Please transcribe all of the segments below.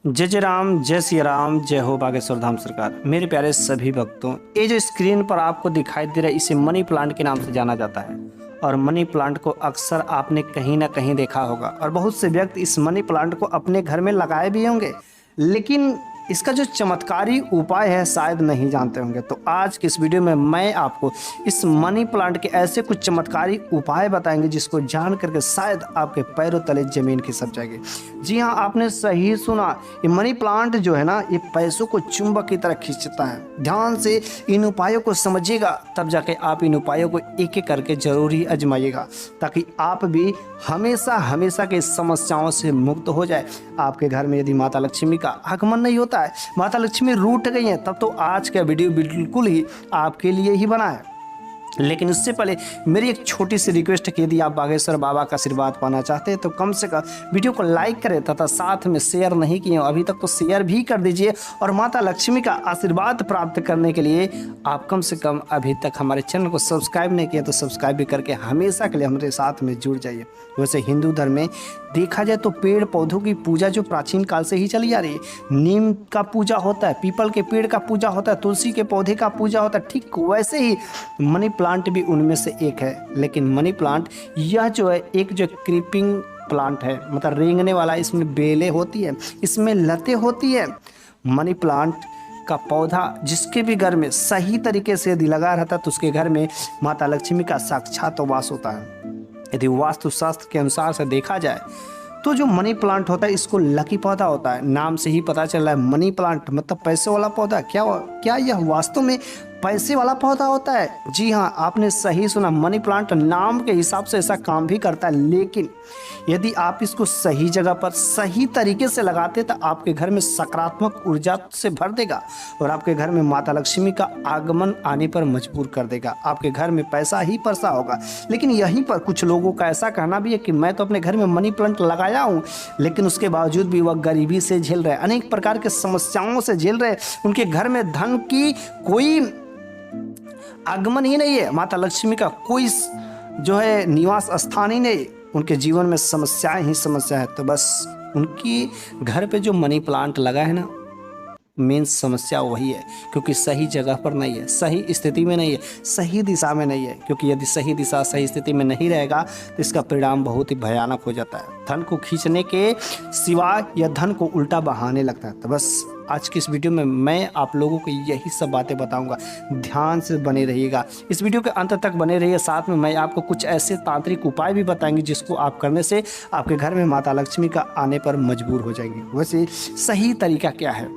जय जय राम, जय सिया राम, जय हो बागेश्वर धाम सरकार। मेरे प्यारे सभी भक्तों, ये जो स्क्रीन पर आपको दिखाई दे रहा है इसे मनी प्लांट के नाम से जाना जाता है। और मनी प्लांट को अक्सर आपने कहीं ना कहीं देखा होगा और बहुत से व्यक्ति इस मनी प्लांट को अपने घर में लगाए भी होंगे, लेकिन इसका जो चमत्कारी उपाय है शायद नहीं जानते होंगे। तो आज की इस वीडियो में मैं आपको इस मनी प्लांट के ऐसे कुछ चमत्कारी उपाय बताएंगे जिसको जान करके शायद आपके पैरों तले जमीन खिसक जाएगी। जी हाँ, आपने सही सुना, ये मनी प्लांट जो है ना, ये पैसों को चुंबक की तरह खींचता है। ध्यान से इन उपायों को समझिएगा, तब जाके आप इन उपायों को एक एक करके जरूर ही आजमाइएगा, ताकि आप भी हमेशा हमेशा के समस्याओं से मुक्त हो जाए। आपके घर में यदि माता लक्ष्मी का आगमन नहीं होता है, माता लक्ष्मी रूठ गई हैं, तब तो आज का वीडियो बिल्कुल ही आपके लिए ही बना है। लेकिन उससे पहले मेरी एक छोटी सी रिक्वेस्ट है कि यदि आप बागेश्वर बाबा का आशीर्वाद पाना चाहते हैं तो कम से कम वीडियो को लाइक करें तथा साथ में शेयर नहीं किए अभी तक तो शेयर भी कर दीजिए। और माता लक्ष्मी का आशीर्वाद प्राप्त करने के लिए आप कम से कम अभी तक हमारे चैनल को सब्सक्राइब नहीं किया तो सब्सक्राइब भी करके हमेशा के लिए हमारे साथ में जुड़ जाइए। वैसे हिंदू धर्म में देखा जाए तो पेड़ पौधों की पूजा जो प्राचीन काल से ही चली आ रही है। नीम का पूजा होता है, पीपल के पेड़ का पूजा होता है, तुलसी के पौधे का पूजा होता है। ठीक वैसे ही मनी प्लांट भी उनमें से एक है। लेकिन मनी प्लांट यह जो है एक जो क्रीपिंग प्लांट है, मतलब रेंगने वाला, इसमें बेलें होती है, इसमें लतें होती है। मनी प्लांट का पौधा जिसके भी घर में सही तरीके से यदि लगा रहता है तो उसके घर में माता लक्ष्मी का साक्षात वास होता है। यदि वास्तुशास्त्र के अनुसार से देखा जाए तो जो मनी प्लांट होता है इसको लकी पौधा होता है। नाम से ही पता चल रहा है मनी प्लांट मतलब पैसे वाला पौधा। क्या यह वास्तव में पैसे वाला पौधा होता है? जी हाँ, आपने सही सुना। मनी प्लांट नाम के हिसाब से ऐसा काम भी करता है, लेकिन यदि आप इसको सही जगह पर सही तरीके से लगाते तो आपके घर में सकारात्मक ऊर्जा से भर देगा और आपके घर में माता लक्ष्मी का आगमन आने पर मजबूर कर देगा। आपके घर में पैसा ही पैसा होगा। लेकिन यहीं पर कुछ लोगों का ऐसा कहना भी है कि मैं तो अपने घर में मनी प्लांट लगाया हूँ, लेकिन उसके बावजूद भी वह गरीबी से झेल रहे, अनेक प्रकार के समस्याओं से झेल रहे। उनके घर में धन की कोई आगमन ही नहीं है, माता लक्ष्मी का कोई जो है निवास स्थान ही नहीं। उनके जीवन में समस्याएं ही समस्या है। तो बस उनकी घर पे जो मनी प्लांट लगा है ना, मेन समस्या वही है, क्योंकि सही जगह पर नहीं है, सही स्थिति में नहीं है, सही दिशा में नहीं है। क्योंकि यदि सही दिशा सही स्थिति में नहीं रहेगा तो इसका परिणाम बहुत ही भयानक हो जाता है। धन को खींचने के सिवा यह धन को उल्टा बहाने लगता है। तो बस आज की इस वीडियो में मैं आप लोगों को यही सब बातें बताऊंगा। ध्यान से बने रहिएगा, इस वीडियो के अंत तक बने रहिए। साथ में मैं आपको कुछ ऐसे तांत्रिक उपाय भी बताएंगे जिसको आप करने से आपके घर में माता लक्ष्मी का आने पर मजबूर हो जाएंगे। वैसे सही तरीका क्या है?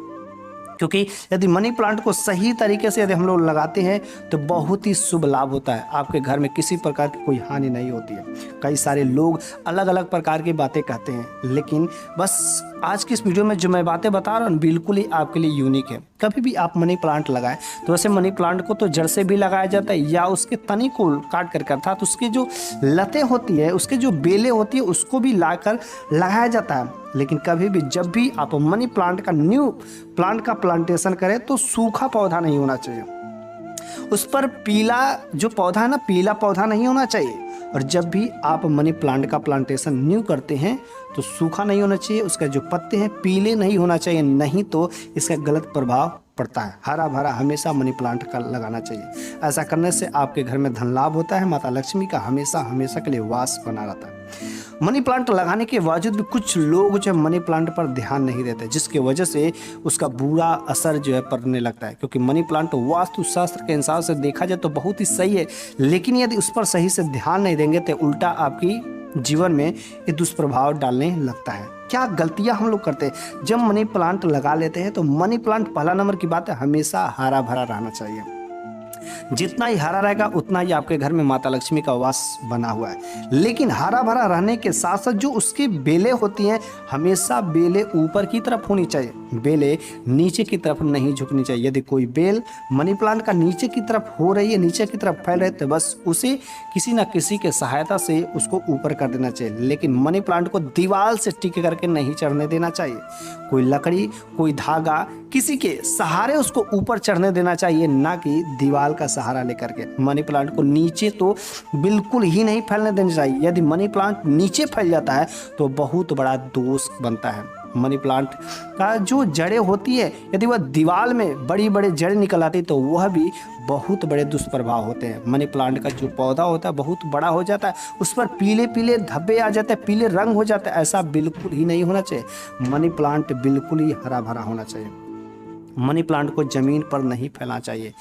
क्योंकि यदि मनी प्लांट को सही तरीके से यदि हम लोग लगाते हैं तो बहुत ही शुभ लाभ होता है। आपके घर में किसी प्रकार की कोई हानि नहीं होती है। कई सारे लोग अलग अलग प्रकार की बातें कहते हैं, लेकिन बस आज की इस वीडियो में जो मैं बातें बता रहा हूँ बिल्कुल ही आपके लिए यूनिक है। कभी भी आप मनी प्लांट लगाएं तो वैसे मनी प्लांट को तो जड़ से भी लगाया जाता है या उसके तने को काट कर अर्थात उसकी जो लतें होती है, उसके जो बेलें होती है, उसको भी लाकर लगाया जाता है। लेकिन कभी भी जब भी आप मनी प्लांट का न्यू प्लांट का प्लांटेशन करें तो सूखा पौधा नहीं होना चाहिए। उस पर पीला जो पौधा है ना, पीला पौधा नहीं होना चाहिए। और जब भी आप मनी प्लांट का प्लांटेशन न्यू करते हैं तो सूखा नहीं होना चाहिए। उसका जो पत्ते हैं पीले नहीं होना चाहिए, नहीं तो इसका गलत प्रभाव पड़ता है। हरा भरा हमेशा मनी प्लांट का लगाना चाहिए। ऐसा करने से आपके घर में धन लाभ होता है, माता लक्ष्मी का हमेशा हमेशा के लिए वास बना रहता है। मनी प्लांट लगाने के बावजूद भी कुछ लोग जो मनी प्लांट पर ध्यान नहीं देते, जिसकी वजह से उसका बुरा असर जो है पड़ने लगता है। क्योंकि मनी प्लांट वास्तुशास्त्र के हिसाब से देखा जाए तो बहुत ही सही है, लेकिन यदि उस पर सही से ध्यान नहीं देंगे तो उल्टा आपकी जीवन में ये दुष्प्रभाव डालने लगता है। क्या गलतियां हम लोग करते हैं? जब मनी प्लांट लगा लेते हैं तो मनी प्लांट पहला नंबर की बात है, हमेशा हरा भरा रहना चाहिए। जितना ही हरा रहेगा उतना ही आपके घर में माता लक्ष्मी का वास बना हुआ है। लेकिन हरा भरा रहने के साथ साथ जो उसकी बेलें होती हैं, हमेशा बेलें ऊपर की तरफ होनी चाहिए, बेलें नीचे की तरफ नहीं झुकनी चाहिए। यदि कोई बेल मनी प्लांट का नीचे की तरफ हो रही है, नीचे की तरफ फैल रही है, तो बस उसे किसी न किसी के सहायता से उसको ऊपर कर देना चाहिए। लेकिन मनी प्लांट को दीवार से टिक करके नहीं चढ़ने देना चाहिए। कोई लकड़ी, कोई धागा, किसी के सहारे उसको ऊपर चढ़ने देना चाहिए, ना कि दीवार का सहारा लेकर के। मनी प्लांट को नीचे तो बिल्कुल ही नहीं फैलने देना चाहिए। यदि मनी प्लांट नीचे फैल जाता है तो बहुत बड़ा दोष बनता है। मनी प्लांट का जो जड़ें होती है, यदि वह दीवार में बड़ी बड़ी जड़ निकल आती तो वह भी बहुत बड़े दुष्प्रभाव होते हैं। मनी प्लांट का जो पौधा होता है बहुत बड़ा हो जाता है, उस पर पीले पीले धब्बे आ जाते हैं, पीले रंग हो जाता है। ऐसा बिल्कुल ही नहीं होना चाहिए। मनी प्लांट बिल्कुल ही हरा भरा होना चाहिए। मनी प्लांट को ज़मीन पर नहीं फैलाना चाहिए,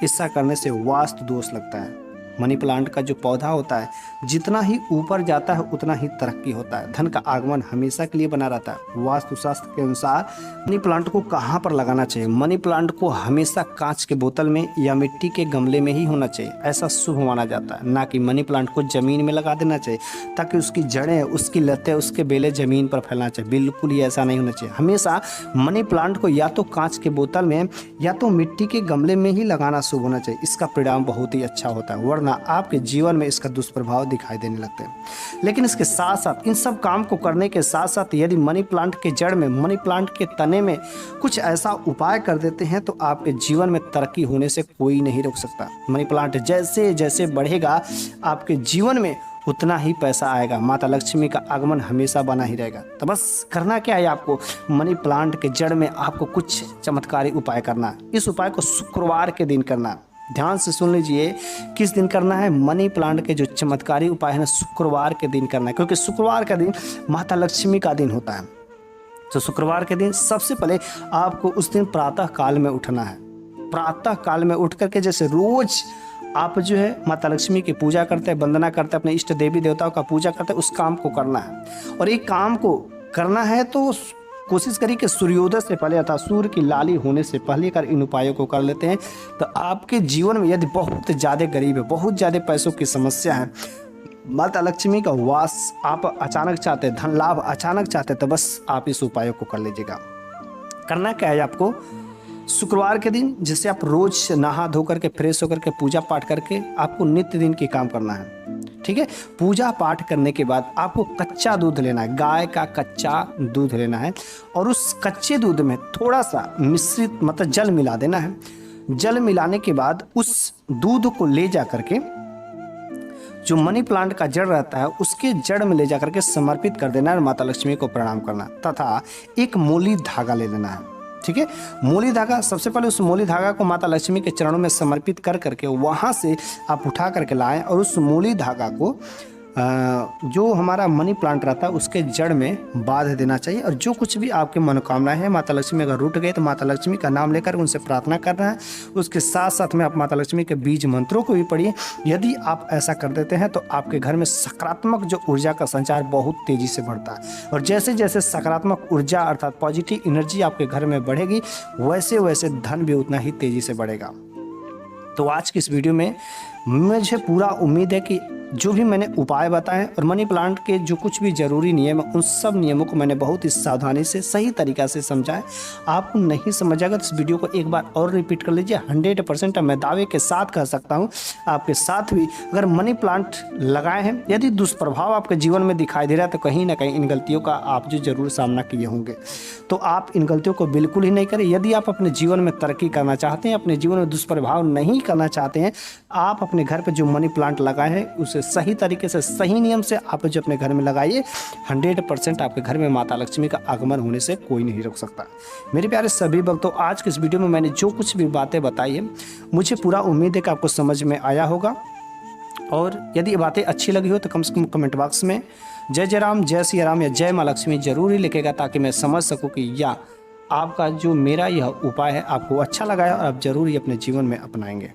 ऐसा करने से वास्तु दोष लगता है। मनी प्लांट का जो पौधा होता है जितना ही ऊपर जाता है उतना ही तरक्की होता है, धन का आगमन हमेशा के लिए बना रहता है। वास्तुशास्त्र के अनुसार मनी प्लांट को कहाँ पर लगाना चाहिए? मनी प्लांट को हमेशा कांच के बोतल में या मिट्टी के गमले में ही होना चाहिए, ऐसा शुभ माना जाता है। ना कि मनी प्लांट को ज़मीन में लगा देना चाहिए ताकि उसकी जड़ें, उसकी लतें, उसके बेले ज़मीन पर फैलना चाहिए। बिल्कुल ही ऐसा नहीं होना चाहिए। हमेशा मनी प्लांट को या तो कांच के बोतल में या तो मिट्टी के गमले में ही लगाना शुभ होना चाहिए। इसका परिणाम बहुत ही अच्छा होता है, वरना आपके जीवन में इसका दुष्प्रभाव दिखाई देने लगते हैं। लेकिन इसके साथ साथ, इन सब काम को करने के साथ साथ, यदि मनी प्लांट के जड़ में, मनी प्लांट के तने में कुछ ऐसा उपाय कर देते हैं तो आपके जीवन में तरक्की होने से कोई नहीं रोक सकता। मनी प्लांट जैसे जैसे बढ़ेगा आपके जीवन में उतना ही पैसा आएगा, माता लक्ष्मी का आगमन हमेशा बना ही रहेगा। तो बस करना क्या है आपको? मनी प्लांट के जड़ में आपको कुछ चमत्कारी उपाय करना है। इस उपाय को शुक्रवार के दिन करना है। ध्यान से सुन लीजिए किस दिन करना है। मनी प्लांट के जो चमत्कारी उपाय है ना, शुक्रवार के दिन करना है, क्योंकि शुक्रवार का दिन माता लक्ष्मी का दिन होता है। तो शुक्रवार के दिन सबसे पहले आपको उस दिन प्रातः काल में उठना है। प्रातः काल में उठ करके, जैसे रोज आप जो है माता लक्ष्मी की पूजा करते हैं, वंदना करते हैं, अपने इष्ट देवी देवताओं का पूजा करते हैं, उस काम को करना है। और एक काम को करना है तो कोशिश करिए कि सूर्योदय से पहले अर्थात सूर्य की लाली होने से पहले अगर इन उपायों को कर लेते हैं तो आपके जीवन में, यदि बहुत ज़्यादा गरीब है, बहुत ज़्यादा पैसों की समस्या है, माता लक्ष्मी का वास आप अचानक चाहते हैं, धन लाभ अचानक चाहते हैं, तो बस आप इस उपायों को कर लीजिएगा। करना क्या है आपको? शुक्रवार के दिन जैसे आप रोज नहा धो करके फ्रेश होकर के पूजा पाठ करके आपको नित्य दिन की काम करना है, ठीक है। पूजा पाठ करने के बाद आपको कच्चा दूध लेना है, गाय का कच्चा दूध लेना है, और उस कच्चे दूध में थोड़ा सा मिश्रित मतलब जल मिला देना है। जल मिलाने के बाद उस दूध को ले जा करके जो मनी प्लांट का जड़ रहता है उसके जड़ में ले जा करके समर्पित कर देना है, माता लक्ष्मी को प्रणाम करना, तथा एक मोली धागा ले लेना है, ठीक है। मोली धागा, सबसे पहले उस मोली धागा को माता लक्ष्मी के चरणों में समर्पित कर करके वहाँ से आप उठा करके लाएं, और उस मोली धागा को जो हमारा मनी प्लांट रहता है उसके जड़ में बांध देना चाहिए। और जो कुछ भी आपके मनोकामनाएं हैं, माता लक्ष्मी अगर रूठ गए तो माता लक्ष्मी का नाम लेकर उनसे प्रार्थना करना है। उसके साथ साथ में आप माता लक्ष्मी के बीज मंत्रों को भी पढ़िए। यदि आप ऐसा कर देते हैं तो आपके घर में सकारात्मक जो ऊर्जा का संचार बहुत तेज़ी से बढ़ता है, और जैसे जैसे सकारात्मक ऊर्जा अर्थात पॉजिटिव एनर्जी आपके घर में बढ़ेगी वैसे वैसे धन भी उतना ही तेज़ी से बढ़ेगा। तो आज की इस वीडियो में मुझे पूरा उम्मीद है कि जो भी मैंने उपाय बताए और मनी प्लांट के जो कुछ भी ज़रूरी नियम है उन सब नियमों को मैंने बहुत ही सावधानी से सही तरीक़ा से समझाया। आपको नहीं समझ आएगा तो इस वीडियो को एक बार और रिपीट कर लीजिए। 100% मैं दावे के साथ कह सकता हूँ आपके साथ भी अगर मनी प्लांट लगाए हैं, यदि दुष्प्रभाव आपके जीवन में दिखाई दे रहा है तो कहीं ना कहीं इन गलतियों का आप जो ज़रूर सामना किए होंगे। तो आप इन गलतियों को बिल्कुल ही नहीं करें। यदि आप अपने जीवन में तरक्की करना चाहते हैं, अपने जीवन में दुष्प्रभाव नहीं करना चाहते हैं, आप अपने घर पर जो मनी प्लांट लगाए हैं उसे सही तरीके से, सही नियम से आप जो अपने घर में लगाइए। 100% आपके घर में माता लक्ष्मी का आगमन होने से कोई नहीं रोक सकता। मेरे प्यारे सभी भक्तों, आज के इस वीडियो में मैंने जो कुछ भी बातें बताई है मुझे पूरा उम्मीद है कि आपको समझ में आया होगा। और यदि ये बातें अच्छी लगी हो तो कम से कम कमेंट बॉक्स में जय जय राम, जय सिया राम या जय माँ लक्ष्मी जरूर ही लिखेगा, ताकि मैं समझ सकूँ कि या आपका जो मेरा यह उपाय है आपको अच्छा लगा है और आप जरूर ही अपने जीवन में अपनाएंगे।